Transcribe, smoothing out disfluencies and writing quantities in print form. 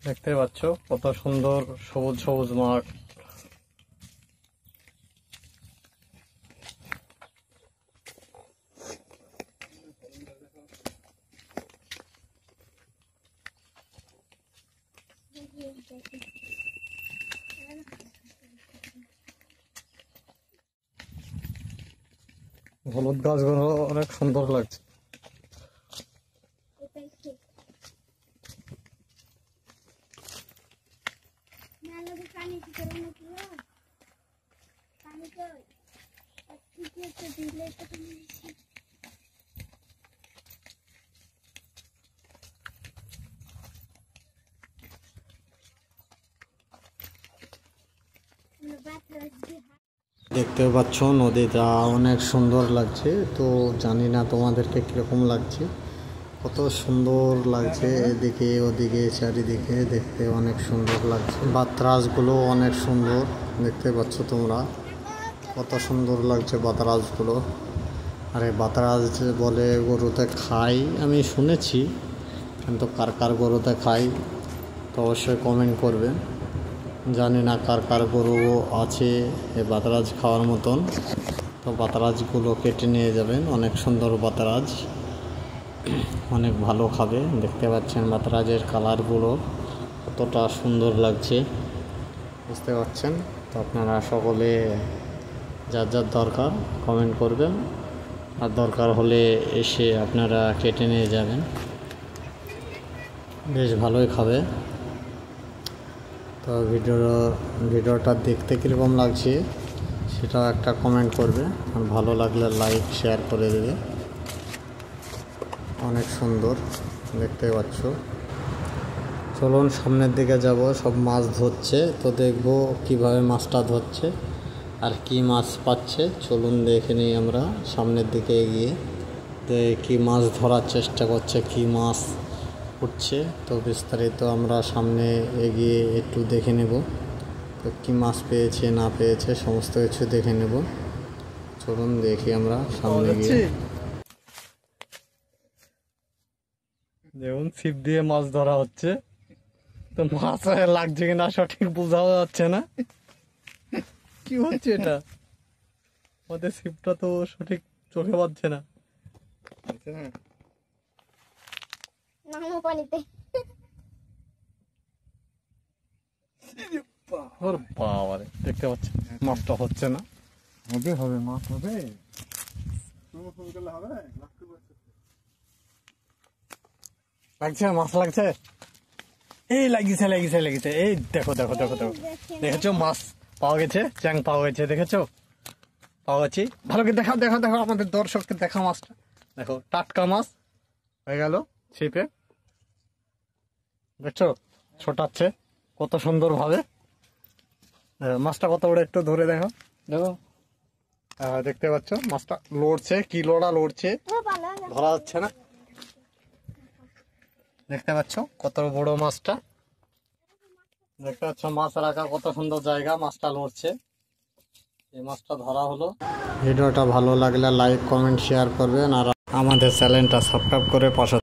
দেখতে পাচ্ছ কত সুন্দর সবুজ সবুজ মাঠ। হলুদ গাছগুলো অনেক সুন্দর লাগছে। দেখতেও পাচ্ছ নদীটা অনেক সুন্দর লাগছে। তো জানি না তোমাদেরকে কিরকম লাগছে, কত সুন্দর লাগছে এদিকে ওদিকে চারিদিকে, দেখতে অনেক সুন্দর লাগছে। বাতরাজগুলো অনেক সুন্দর দেখতে পাচ্ছ তোমরা, কত সুন্দর লাগছে বাতরাজগুলো। আরে বাতরাজ বলে গরুতে খাই আমি শুনেছি, কিন্তু কার কার গরুতে খাই তো অবশ্যই কমেন্ট করবেন। জানি না কার কার গরু আছে এই বাতরাজ খাওয়ার মতন। তো বাতরাজগুলো কেটে নিয়ে যাবেন, অনেক সুন্দর বাতরাজ, অনেক ভালো খাবে। দেখতে পাচ্ছেন বাতরাজের কালারগুলো কতটা সুন্দর লাগছে, বুঝতে পারছেন। তো আপনারা সকলে যার যার দরকার কমেন্ট করবেন, আর দরকার হলে এসে আপনারা কেটে নিয়ে যাবেন, বেশ ভালোই খাবে। তো ভিডিওটা দেখতে কীরকম লাগছে সেটাও একটা কমেন্ট করবে, আর ভালো লাগলে লাইক শেয়ার করে দেবে। অনেক সুন্দর দেখতে পাচ্ছ। চলুন সামনের দিকে যাব, সব মাছ ধরছে, তো দেখবো কিভাবে মাছটা ধরছে আর কি মাছ পাচ্ছে। চলুন দেখে নিই আমরা সামনের দিকে এগিয়ে, কি মাছ ধরার চেষ্টা করছে, কি মাছ উঠছে। তো বিস্তারিত আমরা সামনে এগিয়ে একটু দেখে নেব, তো কি মাছ পেয়েছে না পেয়েছে সমস্ত কিছু দেখে নেব। চলুন দেখি আমরা সামনে গিয়ে। দেখুন ছিপ দিয়ে মাছ ধরা হচ্ছে, তো মাছ লাগছে কিনা সঠিক বোঝাও যাচ্ছে না, কি হচ্ছে এটা। আমাদের ছিপটা তো সঠিক চোখে পাচ্ছে না। দেখতে পাচ্ছি মাছটা হচ্ছে না, হবে হবে মাছ হবে, লাগছে মাছ লাগছে, এই লাগিয়েছে লাগিয়েছে লাগিয়েছে, এই দেখো দেখো দেখো দেখো, দেখেছো মাছ পাওয়া গেছে, চ্যাং পাওয়া গেছে, দেখেছো পাওয়া গেছি। ভালো করে দেখাও দেখো দেখো আমাদের দর্শককে দেখা মাছটা, দেখো টাটকা মাছ হয়ে গেল ছিপে, দেখছো ছোটাচ্ছে কত সুন্দর ভাবে। মাছটা কত বড় একটু ধরে দেখো দেখো, দেখতে পাচ্ছ মাছটা লড়ছে, কি লোড়া লড়ছে, ধরা যাচ্ছে না। দেখতে পাচ্ছ কত বড় মাছটা, দেখতে পাচ্ছ মাছ রাখা কত সুন্দর জায়গা, মাছটা লড়ছে, এই মাছটা ধরা হলো। ভিডিওটা ভালো লাগলে লাইক কমেন্ট শেয়ার করবেন, আর আমাদের চ্যানেলটা সাবস্ক্রাইব করে পাশে